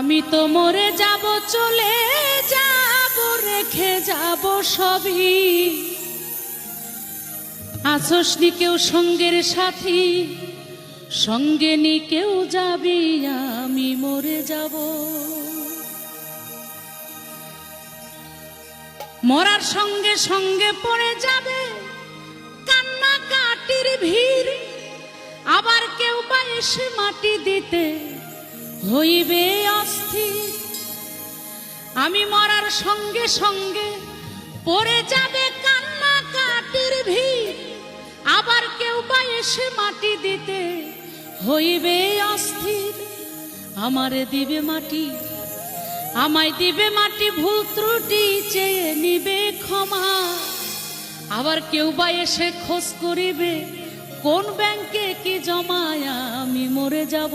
আমি তো মরে যাব, চলে যাব, রেখে যাব সবই। আসসনি কেউ সঙ্গের সাথী, সঙ্গে নি কেউ যাবি, আমি মরে যাব। মরার সঙ্গে সঙ্গে পড়ে যাবে কান্নাকাটির ভিড়, আবার কেউ বা এসে মাটি দিতে হইবে অস্থির। আমি মরার সঙ্গে সঙ্গে পড়ে যাবে কান্নাকাটির ভিড়, আবার কেউ বা এসে মাটি দিতে হইবে অস্থির। আমারে দিবে মাটি, আমায় দিবে মাটি, ভুল ত্রুটি চেয়ে নিবে ক্ষমা। আবার কেউ বা এসে খোঁজ করিবে কোন ব্যাংকে কি জমায়, আমি মরে যাব।